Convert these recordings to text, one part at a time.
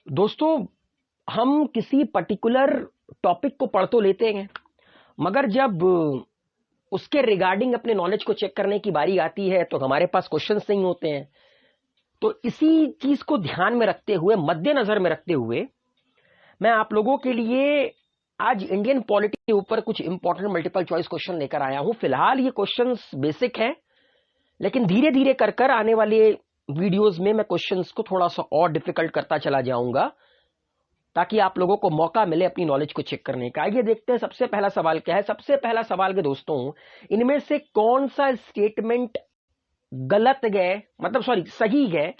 दोस्तों, हम किसी पर्टिकुलर टॉपिक को पढ़ तो लेते हैं, मगर जब उसके रिगार्डिंग अपने नॉलेज को चेक करने की बारी आती है तो हमारे पास क्वेश्चंस नहीं होते हैं। तो इसी चीज को ध्यान में रखते हुए, मद्देनजर में रखते हुए, मैं आप लोगों के लिए आज इंडियन पॉलिटी के ऊपर कुछ इंपॉर्टेंट मल्टीपल चॉइस क्वेश्चन लेकर आया हूं। फिलहाल ये क्वेश्चंस बेसिक हैं, लेकिन धीरे धीरे कर कर आने वाले वीडियोस में मैं क्वेश्चंस को थोड़ा सा और डिफिकल्ट करता चला जाऊंगा, ताकि आप लोगों को मौका मिले अपनी नॉलेज को चेक करने का। ये देखते हैं सबसे पहला सवाल क्या है। सबसे पहला सवाल के दोस्तों, इनमें से कौन सा स्टेटमेंट गलत गए, मतलब सॉरी सही है,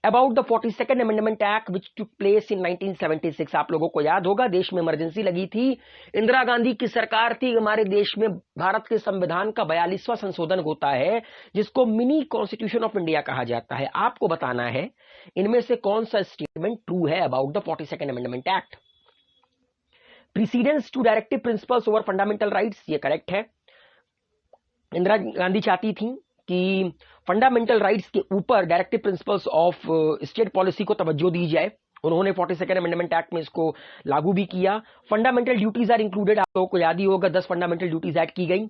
about the 42nd amendment act which took place in 1976। आप लोगों को याद होगा, देश में इमरजेंसी लगी थी, इंदिरा गांधी की सरकार थी। हमारे देश में भारत के संविधान का 42वां संशोधन होता है, जिसको मिनी कॉन्स्टिट्यूशन ऑफ इंडिया कहा जाता है। आपको बताना है इनमें से कौन सा स्टेटमेंट ट्रू है about the 42nd amendment act. Precedence to directive principles over fundamental rights, ये करेक्ट है। इंदिरा गांधी चाहती थी कि फंडामेंटल राइट्स के ऊपर directive principles of state policy को तवज्जो दी जाए। उन्होंने 42nd अमेंडमेंट एक्ट में इसको लागू भी किया। फंडामेंटल ड्यूटीज आर इंक्लूडेड, आप लोगों को याद ही होगा 10 फंडामेंटल ड्यूटीज ऐड की गई।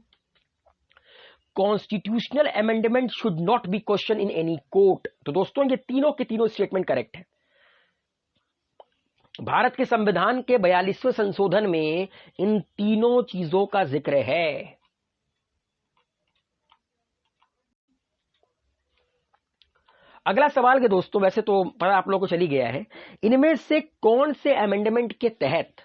Constitutional amendment should not be question in any court. तो दोस्तों, ये तीनों के तीनों स्टेटमेंट करेक्ट है। भारत के संविधान के 42वें संशोधन में इन तीनों चीजों का जिक्र है। अगला सवाल के दोस्तों, वैसे तो पता आप लोगों को चली गया है, इनमें से कौन से अमेंडमेंट के तहत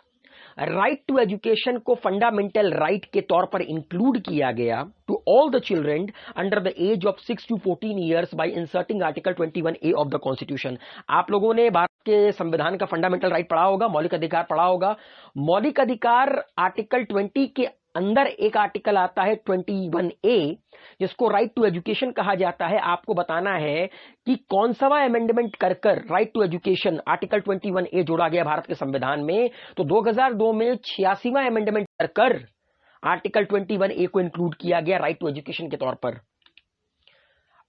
राइट टू एजुकेशन को फंडामेंटल राइट के तौर पर इंक्लूड किया गया to all the children under the age of 6 to 14 years by inserting article 21A of the constitution. आप लोगों ने भारत के संविधान का फंडामेंटल राइट पढ़ा होगा, मौलिक अधिकार पढ़ा होगा। मौलिक अधिकार आर्टिकल 20 के अंदर एक आर्टिकल आता है 21A, जिसको राइट टू एजुकेशन कहा जाता है। आपको बताना है कि कौन सा अमेंडमेंट कर कर right to education article 21A जोड़ा गया भारत के संविधान में। तो 2002 में 86वां अमेंडमेंट कर कर आर्टिकल 21A को इंक्लूड किया गया राइट टू एजुकेशन के तौर पर।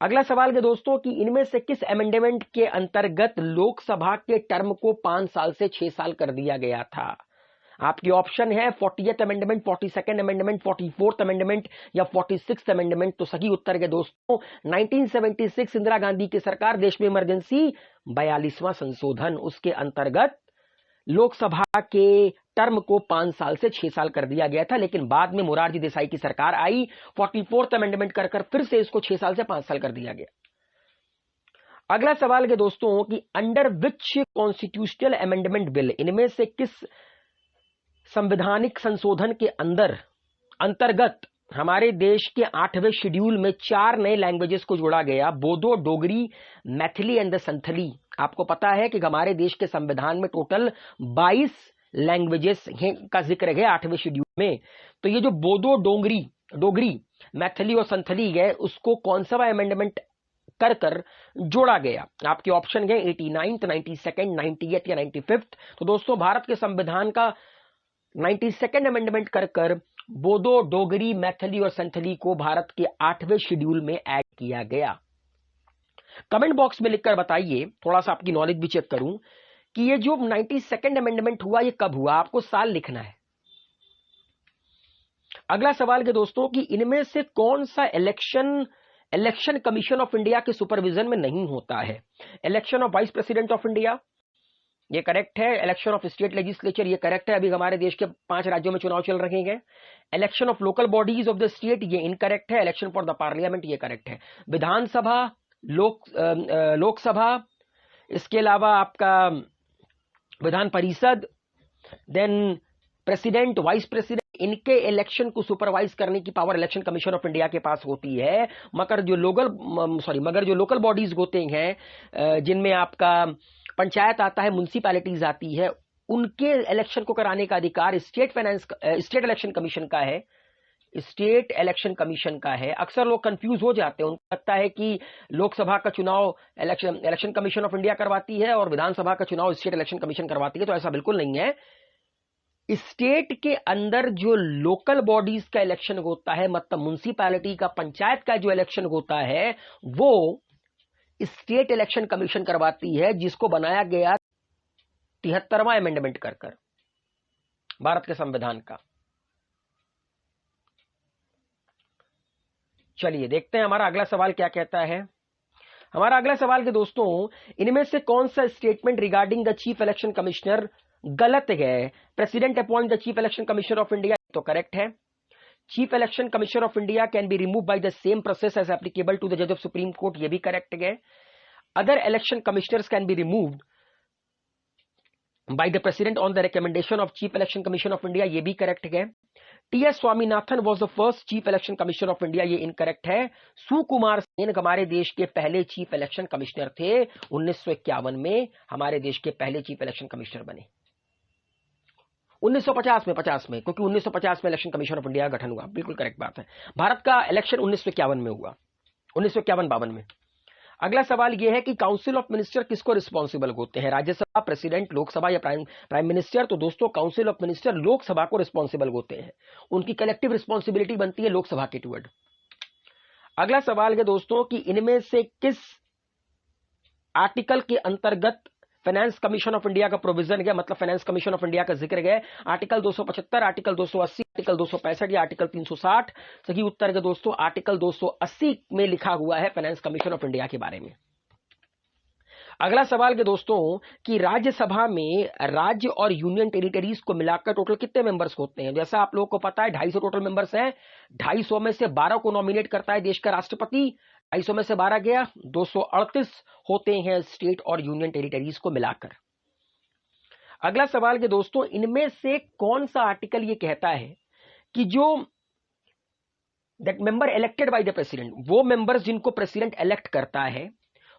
अगला सवाल के दोस्तों, कि इनमें से किस अमेंडमेंट के अंतर्गत लोकसभा के टर्म को 5 साल से 6 साल कर दिया गया था। आपकी ऑप्शन है 40th amendment, 42nd amendment, 44th amendment या 46th अमेंडमेंट। तो सही उत्तर के दोस्तों 1976 इंदिरा गांधी की सरकार, देश में इमरजेंसी, 42वां संशोधन, उसके अंतर्गत लोकसभा के टर्म को 5 साल से 6 साल कर दिया गया था। लेकिन बाद में मोरारजी देसाई की सरकार आई, 44th अमेंडमेंट कर कर फिर से इसको 6 साल से 5 साल कर दिया गया। अगला सवाल के दोस्तों, कि under which constitutional amendment bill, इनमें से किस संवैधानिक संशोधन के अंतर्गत हमारे देश के 8वें शेड्यूल में 4 नए लैंग्वेजेस को जोड़ा गया, बोडो, डोगरी, मैथिली एंड द संथली। आपको पता है कि हमारे देश के संविधान में टोटल 22 लैंग्वेजेस का जिक्र है 8वें शेड्यूल में। तो ये जो बोडो, डोगरी, मैथिली और संथली है, उसको कौन सा अमेंडमेंट कर कर जोड़ा गया। आपके ऑप्शन है 89th, 92nd, 98th या 95th। तो दोस्तों, भारत के संविधान का 92nd अमेंडमेंट कर कर बोडो, डोगरी, मैथिली और संथली को भारत के 8वें शेड्यूल में ऐड किया गया। कमेंट बॉक्स में लिखकर बताइए, थोड़ा सा आपकी नॉलेज भी चेक करूं, कि ये जो 92nd अमेंडमेंट हुआ ये कब हुआ। आपको साल लिखना है। अगला सवाल के दोस्तों, कि इनमें से कौन सा इलेक्शन कमीशन ऑफ इंडिया के सुपरविजन में नहीं होता है। Election of vice president of India, ये करेक्ट है। इलेक्शन ऑफ स्टेट लेजिस्लेचर, ये करेक्ट है, अभी हमारे देश के 5 राज्यों में चुनाव चल रहे हैं। Election of local bodies of the state, ये इनकरेक्ट है। इलेक्शन फॉर द पार्लियामेंट, ये करेक्ट है। विधानसभा, लोकसभा, इसके अलावा आपका Vidhan Parishad, then president, vice president, इनके इलेक्शन को सुपरवाइज करने की power election commission of India के पास होती है। मगर जो लोकल बॉडीज होते हैं, जिनमें आपका पंचायत आता है, म्युनिसिपैलिटीज आती है, उनके इलेक्शन को कराने का अधिकार स्टेट इलेक्शन कमीशन का है। स्टेट इलेक्शन कमीशन का है। अक्सर लोग कंफ्यूज हो जाते हैं, उनको लगता है कि लोकसभा का चुनाव इलेक्शन कमीशन ऑफ इंडिया करवाती है और विधानसभा का चुनाव स्टेट इलेक्शन कमीशन करवाती है। तो ऐसा बिल्कुल नहीं है। स्टेट के अंदर जो लोकल बॉडीज का इलेक्शन होता है, मतलब म्युनिसिपैलिटी का, पंचायत का जो इलेक्शन होता है, वो स्टेट इलेक्शन कमीशन करवाती है, जिसको बनाया गया 73वां अमेंडमेंट कर भारत के संविधान का। चलिए देखते हैं हमारा अगला सवाल क्या कहता है। हमारा अगला सवाल के दोस्तों, इनमें से कौन सा statement regarding the chief election commissioner गलत है? President appoint the chief election commissioner of India, तो करेक्ट है। Chief election commissioner of India can be remove by the same process as applicable to the जज of supreme court, ये भी correct है। Other election commissioners can be removed by the president on the recommendation of chief election commission of India, ये भी correct है। T.S.. Swaminathan was the first chief election commissioner of India, ये incorrect है। सुकुमार सेन हमारे देश के पहले चीफ इलेक्शन कमिश्नर थे, 1951 में हमारे देश के पहले चीफ इलेक्शन कमिश्नर बने। 1950 में क्योंकि 1950 में इलेक्शन कमीशन ऑफ इंडिया का गठन हुआ, बिल्कुल करेक्ट बात है। भारत का इलेक्शन 1951 में हुआ, 1951-52 में। अगला सवाल यह है कि काउंसिल ऑफ मिनिस्टर किसको रिस्पॉन्सिबल होते हैं? राज्यसभा, प्रेसिडेंट, लोकसभा या प्राइम मिनिस्टर? तो दोस्तों काउंसिल ऑफ मिनिस्टर लोकसभा को रिस्पॉन्सिबल होते हैं, उनकी कलेक्टिव रिस्पॉन्सिबिलिटी बनती है लोकसभा के टुवर्ड। अगला सवाल है दोस्तों कि इनमें से किस आर्टिकल के अंतर्गत फाइनेंस कमीशन ऑफ इंडिया का प्रोविजन है, मतलब फाइनेंस कमीशन ऑफ इंडिया का जिक्र है? आर्टिकल 275, आर्टिकल 280, आर्टिकल 265 या आर्टिकल 360? सही उत्तर है दोस्तों आर्टिकल 280 में लिखा हुआ है फाइनेंस कमीशन ऑफ इंडिया के बारे में। अगला सवाल के दोस्तों कि राज्यसभा में राज्य और यूनियन टेरिटरीज को मिलाकर टोटल कितने मेंबर्स होते हैं? जैसा आप लोगों को पता है 250 टोटल मेंबर्स हैं। 250 में से 12 को नॉमिनेट करता है देश का राष्ट्रपति, 250 में से 12 गया, 238 होते हैं स्टेट और यूनियन टेरिटरीज को मिलाकर। अगला सवाल के दोस्तों इनमें से कौन सा आर्टिकल ये कहता है कि जो that member elected by the president, वो मेंबर्स जिनको प्रेसिडेंट इलेक्ट करता है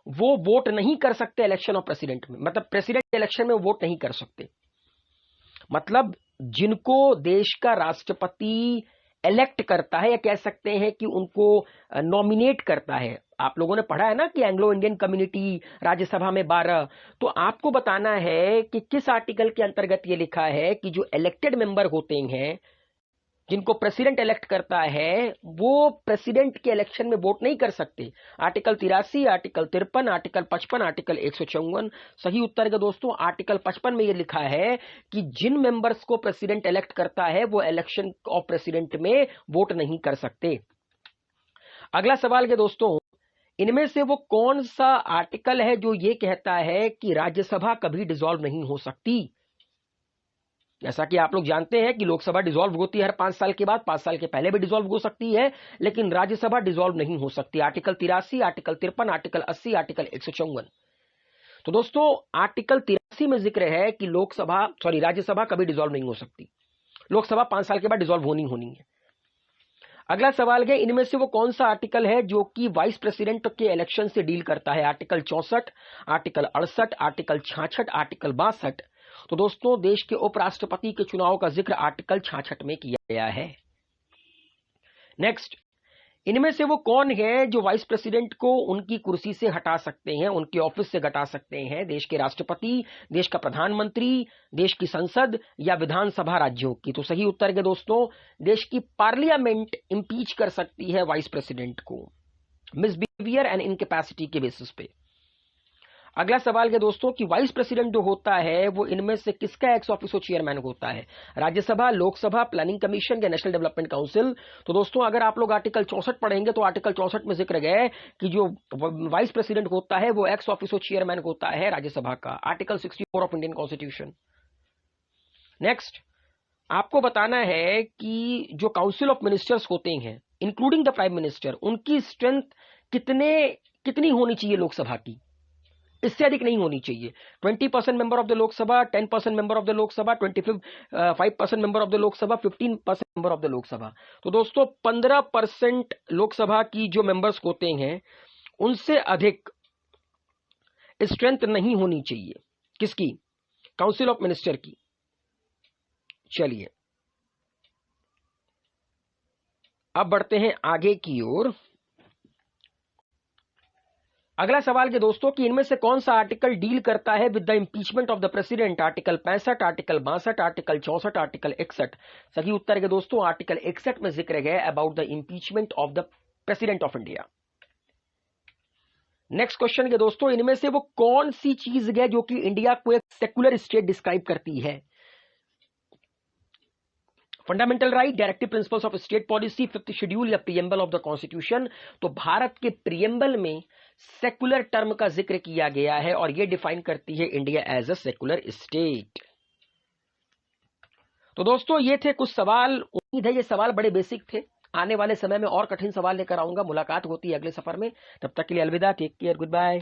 वो वोट नहीं कर सकते इलेक्शन ऑफ प्रेसिडेंट में, मतलब प्रेसिडेंट इलेक्शन में वोट नहीं कर सकते। मतलब जिनको देश का राष्ट्रपति इलेक्ट करता है या कह सकते हैं कि उनको नॉमिनेट करता है। आप लोगों ने पढ़ा है ना कि एंग्लो इंडियन कम्युनिटी राज्यसभा में 12, तो आपको बताना है कि किस आर्टिकल के अंतर्गत ये लिखा है कि जो इलेक्टेड मेंबर होते हैं जिनको प्रेसिडेंट इलेक्ट करता है वो प्रेसिडेंट के इलेक्शन में वोट नहीं कर सकते। Article 83, article 53, article 55, article 154। सही उत्तर है दोस्तों आर्टिकल 55 में ये लिखा है कि जिन मेंबर्स को प्रेसिडेंट इलेक्ट करता है वो इलेक्शन ऑफ प्रेसिडेंट में वोट नहीं कर सकते। अगला सवाल के दोस्तों इनमें से वो कौन सा आर्टिकल है जो ये कहता है कि राज्यसभा कभी डिसॉल्व नहीं हो सकती? जैसा कि आप लोग जानते हैं कि लोकसभा डिसॉल्व होती है हर 5 साल के बाद, 5 साल के पहले भी डिसॉल्व हो सकती है, लेकिन राज्यसभा डिसॉल्व नहीं हो सकती। Article 83, article 53, article 80, article 154। तो दोस्तों आर्टिकल 83 में जिक्र है कि राज्यसभा कभी डिसॉल्व नहीं हो सकती, लोकसभा 5 साल के बाद डिसॉल्व होनी है। अगला सवाल है इनमें से वो कौन सा आर्टिकल है जो कि वाइस प्रेसिडेंट के इलेक्शन से डील करता है? Article 64, article 68, article 66, article 62। तो दोस्तों देश के उपराष्ट्रपति के चुनाव का जिक्र आर्टिकल 66 में किया गया है। नेक्स्ट, इनमें से वो कौन है जो वाइस प्रेसिडेंट को उनकी कुर्सी से हटा सकते हैं, उनके ऑफिस से हटा सकते हैं? देश के राष्ट्रपति, देश का प्रधानमंत्री, देश की संसद या विधानसभा राज्यों की? तो सही उत्तर है दोस्तों देश की पार्लियामेंट इंपीच कर सकती है वाइस प्रेसिडेंट को मिसबिहेवियर एंड इनकैपेसिटी के बेसिस पे। अगला सवाल है दोस्तों कि वाइस प्रेसिडेंट जो होता है वो इनमें से किसका एक्स ऑफिसो चेयरमैन होता है? राज्यसभा, लोकसभा, प्लानिंग कमीशन या नेशनल डेवलपमेंट काउंसिल? तो दोस्तों अगर आप लोग आर्टिकल 64 पढ़ेंगे तो आर्टिकल 64 में जिक्र है कि जो वाइस प्रेसिडेंट होता है वो एक्स ऑफिसो चेयरमैन होता है राज्यसभा का, article 64 of Indian constitution. Next, आपको बताना है कि जो काउंसिल ऑफ मिनिस्टर्स होते हैं इंक्लूडिंग द प्राइम मिनिस्टर, उनकी स्ट्रेंथ कितनी होनी चाहिए लोकसभा की? इससे अधिक नहीं होनी चाहिए। 20% member of the Lok Sabha, 10% member of the Lok Sabha, 25% member of the Lok Sabha, 15% member of the Lok Sabha. तो दोस्तों 15% लोकसभा की जो मेंबर्स होते हैं उनसे अधिक स्ट्रेंथ नहीं होनी चाहिए। किसकी? काउंसिल ऑफ मिनिस्टर की। चलिए अब बढ़ते हैं आगे की ओर। अगला सवाल के दोस्तों कि इनमें से कौन सा आर्टिकल डील करता है with the impeachment of the president? Article 65, article 62, article 64, article 61। सही उत्तर है दोस्तों आर्टिकल 61 में जिक्र है about the impeachment of the president of India. Next question के दोस्तों, इनमें से वो कौन सी चीज है जो कि इंडिया को एक सेक्युलर स्टेट डिस्क्राइब करती है? Fundamental right, directive principles of state policy, fifth schedule या प्रियम्बल ऑफ द कॉन्स्टिट्यूशन? तो भारत के प्रियम्बल में सेक्युलर टर्म का जिक्र किया गया है और यह डिफाइन करती है India as a secular state. तो दोस्तों ये थे कुछ सवाल। उम्मीद है ये सवाल बड़े बेसिक थे। आने वाले समय में और कठिन सवाल लेकर आऊंगा। मुलाकात होती है अगले सफर में। तब तक के लिए अलविदा, टेक केयर, गुड बाय।